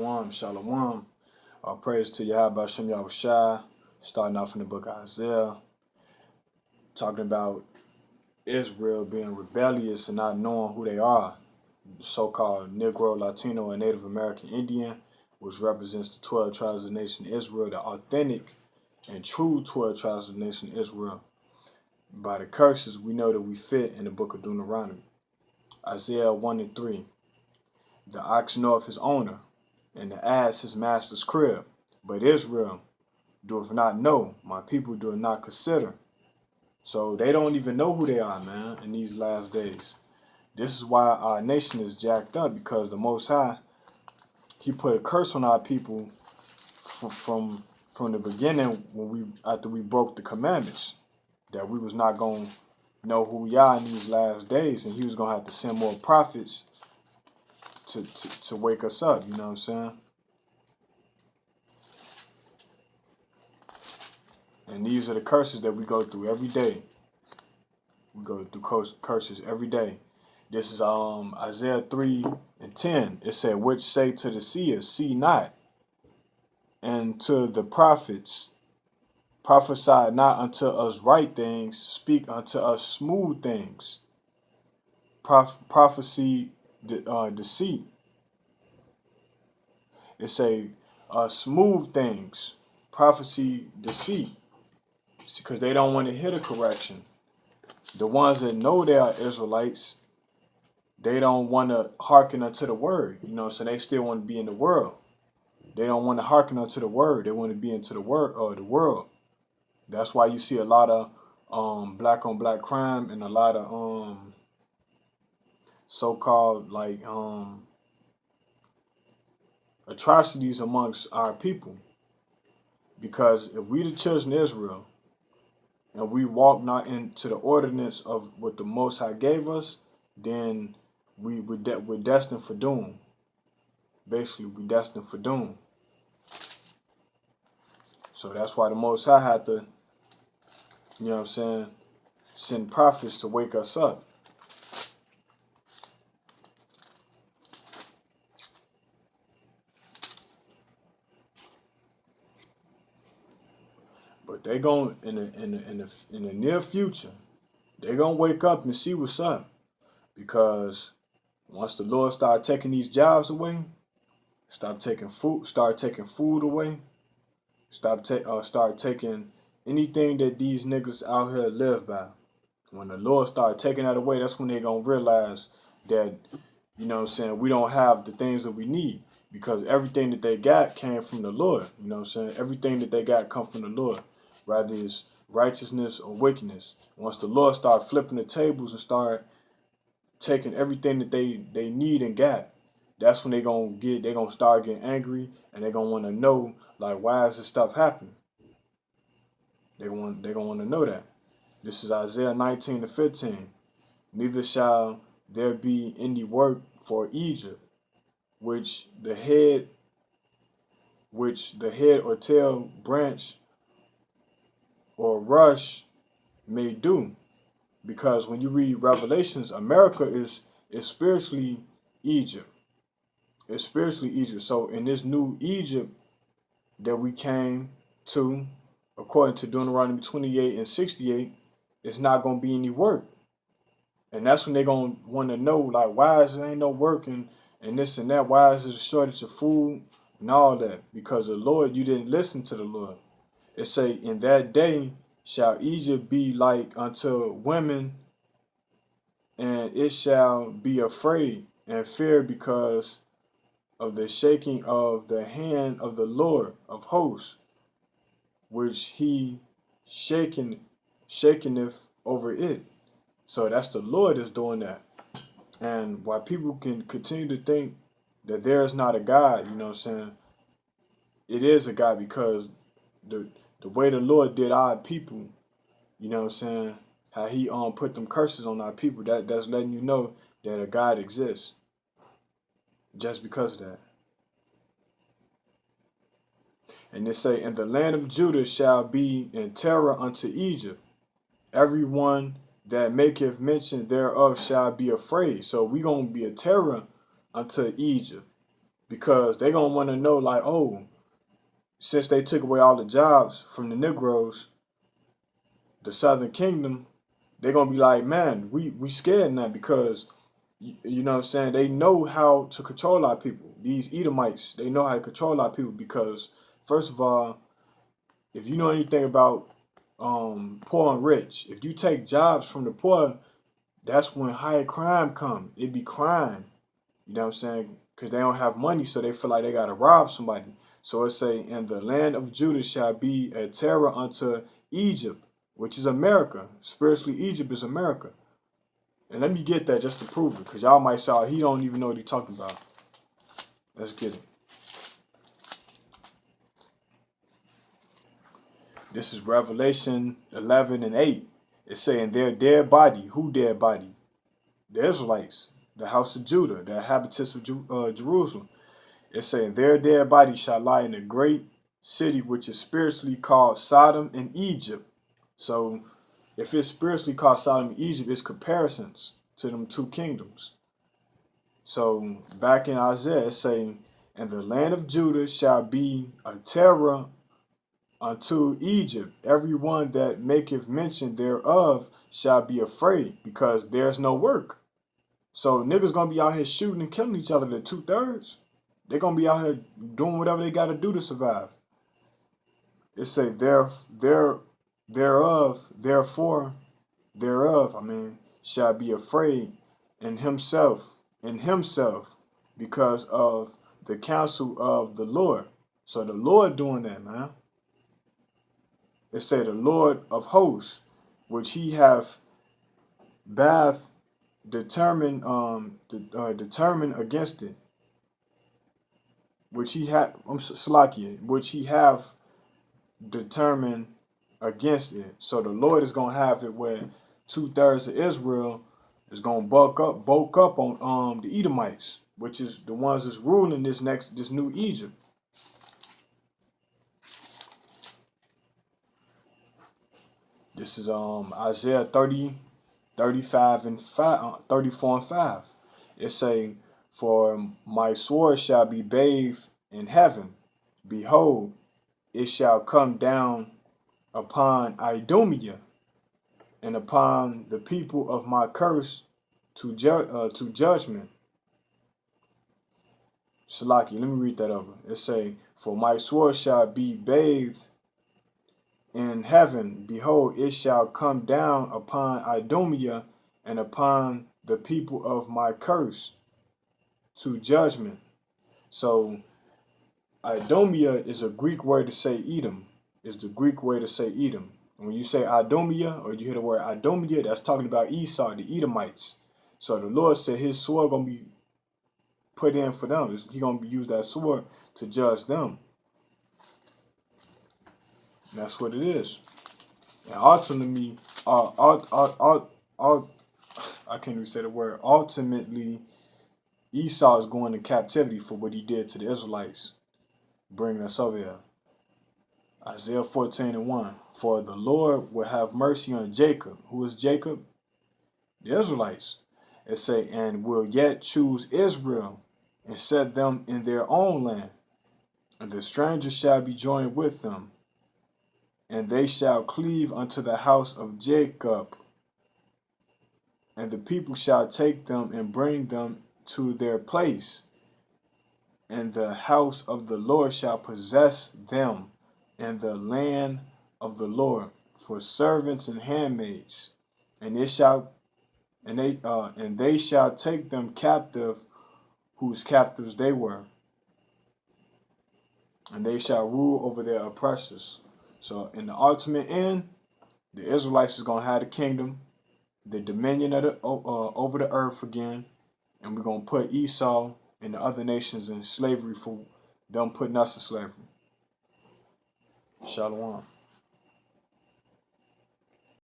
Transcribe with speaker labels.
Speaker 1: Shalom. All praise to Yahweh Shem Yahushai. Starting off in the book of Isaiah, talking about Israel being rebellious and not knowing who they are. The so-called Negro, Latino, and Native American Indian, which represents the 12 tribes of the nation Israel, the authentic and true 12 tribes of the nation Israel. By the curses, we know that we fit in the book of Deuteronomy. Isaiah 1 and 3. The ox knoweth his owner, and the ass his master's crib. But Israel doeth not know, my people do not consider. So they don't even know who they are, man, in these last days. This is why our nation is jacked up, because the Most High, He put a curse on our people from the beginning after we broke the commandments, that we was not going to know who we are in these last days, and He was going to have to send more prophets to wake us up, you know what I'm saying? And these are the curses that we go through every day. We go through curses every day. This is Isaiah 3 and 10. It said, which say to the seer, see not, and to the prophets, prophesy not unto us right things, speak unto us smooth things. Prophecy, deceit. It say smooth things, prophecy, deceit. Because they don't want to hear the correction. The ones that know they are Israelites, they don't want to hearken unto the word. You know, so they still want to be in the world. They don't want to hearken unto the word. They want to be into the world. That's why you see a lot of black on black crime and a lot of so-called like atrocities amongst our people. Because if we the children of Israel, and we walk not into the ordinance of what the Most High gave us, then we're destined for doom. Basically, we're destined for doom. So that's why the Most High had to, you know what I'm saying, send prophets to wake us up. But they going in the near future, they're gonna wake up and see what's up, because once the Lord start taking these jobs away, start taking food away, start taking anything that these niggas out here live by. When the Lord start taking that away, that's when they gonna realize that, you know what I'm saying, we don't have the things that we need, because everything that they got came from the Lord. You know what I'm saying? Everything that they got come from the Lord, rather it's righteousness or wickedness. Once the Lord start flipping the tables and start taking everything that they need and got, that's when they gonna start getting angry, and they're gonna want to know, like, why is this stuff happening? They're gonna want to know that. This is Isaiah 19 to 15. Neither shall there be any work for Egypt, which the head or tail, branch or rush may do. Because when you read Revelations, America is spiritually Egypt. It's spiritually Egypt. So in this new Egypt that we came to, according to Deuteronomy 28 and 68, it's not going to be any work. And that's when they're going to want to know, like, why is there ain't no work and this and that? Why is there a shortage of food and all that? Because the Lord, you didn't listen to the Lord. It say, in that day shall Egypt be like unto women, and it shall be afraid and fear because of the shaking of the hand of the Lord of hosts, which he shakeneth over it. So that's the Lord that's doing that. And why people can continue to think that there is not a God, you know what I'm saying? It is a God, because the way the Lord did our people, you know what I'm saying, how he put them curses on our people, that's letting you know that a God exists. Just because of that. And they say, and the land of Judah shall be in terror unto Egypt. Everyone that maketh mention thereof shall be afraid. So we gonna be a terror unto Egypt, because they're going to want to know, like, oh, since they took away all the jobs from the Negroes, the Southern Kingdom, they're going to be like, man, we scared now because, you know what I'm saying, they know how to control our people. These Edomites, they know how to control our people because, first of all, if you know anything about poor and rich, if you take jobs from the poor, that's when higher crime come. It be crime. You know what I'm saying? Because they don't have money, so they feel like they got to rob somebody. So it say, and the land of Judah shall be a terror unto Egypt, which is America. Spiritually, Egypt is America. And let me get that just to prove it, because y'all might say, oh, he don't even know what he's talking about. Let's get it. This is Revelation 11 and 8. It's saying their dead body. Who dead body? The Israelites, the house of Judah, the inhabitants of Jerusalem. It's saying their dead body shall lie in a great city which is spiritually called Sodom and Egypt. So if it's spiritually called Sodom and Egypt, it's comparisons to them two kingdoms. So back in Isaiah, it's saying, and the land of Judah shall be a terror unto Egypt. Everyone that maketh mention thereof shall be afraid, because there's no work. So niggas gonna be out here shooting and killing each other. The 2/3. They're gonna be out here doing whatever they gotta do to survive. It say therefore shall be afraid in himself, because of the counsel of the Lord. So the Lord doing that, man. It say the Lord of hosts, which he have determined against it, which he have which he have determined against it. So the Lord is gonna have it where 2/3 of Israel is gonna bulk up on the Edomites, which is the ones that's ruling this new Egypt. This is Isaiah 30, 34 and 5. It say, for my sword shall be bathed in heaven. Behold, it shall come down upon Idumea and upon the people of my curse to judgment. Shalaki, let me read that over. It say, for my sword shall be bathed in heaven. Behold, it shall come down upon Idumea and upon the people of my curse to judgment. So Idumea is a Greek word to say Edom. Is the Greek way to say Edom. And when you say Idumea, or you hear the word Idumea, that's talking about Esau, the Edomites. So the Lord said his sword gonna be put in for them. He gonna use that sword to judge them. And that's what it is. And ultimately, I can't even say the word. Ultimately, Esau is going to captivity for what he did to the Israelites, bringing us over here. Isaiah 14 and 1. For the Lord will have mercy on Jacob. Who is Jacob? The Israelites. It say, and will yet choose Israel and set them in their own land. And the strangers shall be joined with them. And they shall cleave unto the house of Jacob. And the people shall take them and bring them to their place. And the house of the Lord shall possess them, and the land of the Lord for servants and handmaids. And they shall take them captive, whose captives they were. And they shall rule over their oppressors. So in the ultimate end, the Israelites is gonna have the kingdom, the dominion of over the earth again, and we're gonna put Esau and the other nations in slavery for them putting us in slavery. Shalom.